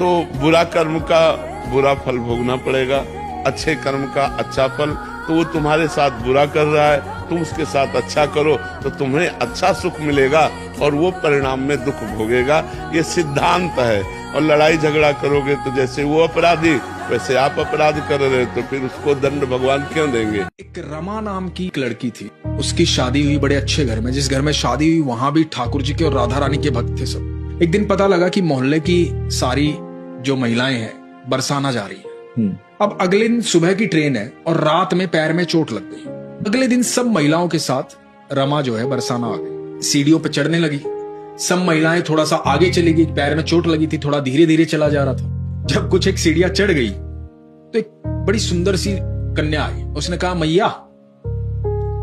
तो बुरा कर्म का बुरा फल भोगना पड़ेगा, अच्छे कर्म का अच्छा फल। तो वो तुम्हारे साथ बुरा कर रहा है, तुम उसके साथ अच्छा करो तो तुम्हें अच्छा सुख मिलेगा और वो परिणाम में दुख भोगेगा। ये सिद्धांत है। और लड़ाई झगड़ा करोगे तो जैसे वो अपराधी वैसे आप अपराध कर रहे, तो फिर उसको दंड भगवान क्यों देंगे। एक रमा नाम की एक लड़की थी, उसकी शादी हुई बड़े अच्छे घर में। जिस घर में शादी हुई वहां भी ठाकुर जी के और राधा रानी के भक्त थे सब। एक दिन पता लगा कि मोहल्ले की सारी जो महिलाएं हैं बरसाना जा रही है। अब अगले दिन सुबह की ट्रेन है और रात में पैर में चोट लग गई। अगले दिन सब महिलाओं के साथ रमा जो है बरसाना आ गई, सीढ़ियों पर चढ़ने लगी। सब महिलाएं थोड़ा सा आगे चली गई, पैर में चोट लगी थी, थोड़ा धीरे धीरे चला जा रहा था। जब कुछ एक सीढ़ियां चढ़ गई तो एक बड़ी सुंदर सी कन्या आई। उसने कहा, मैया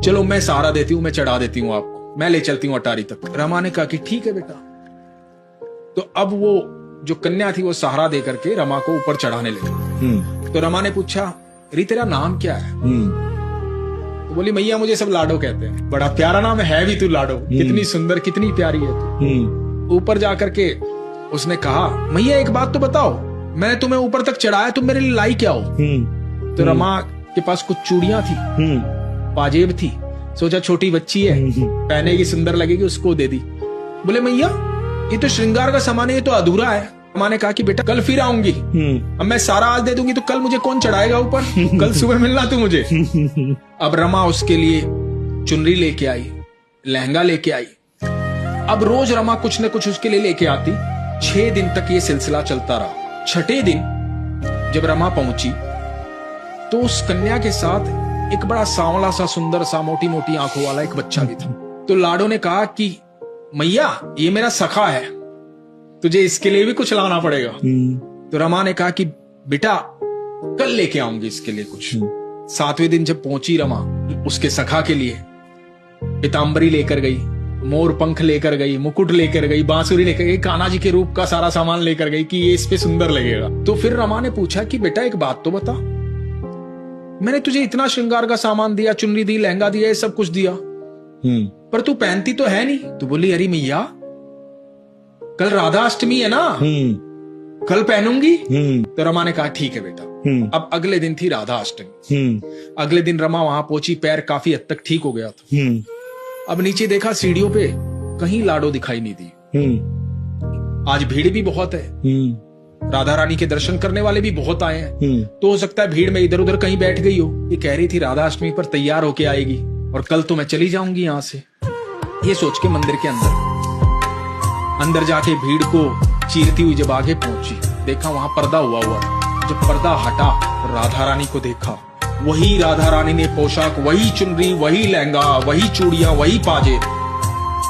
चलो मैं सहारा देती हूं, मैं चढ़ा देती हूं आपको, मैं ले चलती हूं अटारी तक। रमा ने कहा कि ठीक है बेटा। तो अब वो जो कन्या थी वो सहारा दे करके रमा को ऊपर चढ़ाने लगी। तो रमा ने पूछा, री तेरा नाम क्या है? तो बोली, मैया मुझे सब लाडो कहते हैं। बड़ा प्यारा नाम है भी तू लाडो, कितनी सुंदर कितनी प्यारी है तू। ऊपर जाकर के उसने कहा, मैया एक बात तो बताओ, मैंने तुम्हें ऊपर तक चढ़ाया, तुम मेरे लिए लाई क्या हो? तो रमा के पास कुछ चूड़ियां थी, पाजेब थी। सोचा छोटी बच्ची है, पहनेगी सुंदर लगेगी, उसको दे दी। बोले, मैया ये तो श्रृंगार का सामान है, ये तो अधूरा है। माँ ने कहा कि बेटा कल फिर आऊंगी, अब मैं सारा आज दे दूंगी तो कल मुझे कौन चढ़ाएगा ऊपर? कल सुबह मिलना तू मुझे। अब रमा उसके लिए चुनरी लेके आई, लहंगा लेके आई। अब रोज रमा कुछ न कुछ उसके लिए लेके आती। 6 दिन तक ये सिलसिला चलता रहा। 6ठे दिन जब रमा पहुंची तो उस कन्या के साथ एक बड़ा सांवला सा सुंदर सा मोटी मोटी आंखों वाला एक बच्चा भी था। तो लाडो ने कहा कि मैया ये मेरा सखा है, तुझे इसके लिए भी कुछ लाना पड़ेगा। तो रमा ने कहा कि बेटा कल लेके आऊंगी इसके लिए कुछ। 7वें दिन जब पहुंची रमा उसके सखा के लिए पीताम्बरी लेकर गई, मोर पंख लेकर गई, मुकुट लेकर गई, बांसुरी लेकर गई, कान्हा जी के रूप का सारा सामान लेकर गई कि ये इस पे सुंदर लगेगा। तो फिर रमा ने पूछा कि बेटा एक बात तो बता, मैंने तुझे इतना श्रृंगार का सामान दिया, चुनरी दी, लहंगा दिया, ये सब कुछ दिया, पर तू पहनती तो है नहीं। तो बोली, अरे मैया कल राधा अष्टमी है ना, कल पहनूंगी। तो रमा ने कहा ठीक है बेटा। अब अगले दिन थी राधा अष्टमी। अगले दिन रमा वहां पहुंची, पैर काफी हद तक ठीक हो गया था। अब नीचे देखा सीढ़ियों पे कहीं लाडो दिखाई नहीं दी। आज भीड़ भी बहुत है, राधा रानी के दर्शन करने वाले भी बहुत आए हैं। तो हो सकता है भीड़ में इधर उधर कहीं बैठ गई हो। ये कह रही थी राधा अष्टमी पर तैयार होके आएगी और कल तो मैं चली जाऊंगी यहां से। ये सोच के मंदिर के अंदर जाके भीड़ को चीरती हुई जब आगे पहुंची, देखा वहां पर्दा हुआ। जब पर्दा हटा राधा रानी को देखा, वही राधा रानी ने पोशाक, वही चुनरी, वही लहंगा, वही चूड़ियां, वही पाजे,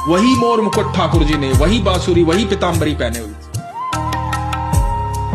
वही मोर मुकुट ठाकुर जी ने, वही बांसुरी, वही पीताम्बरी पहने हुई।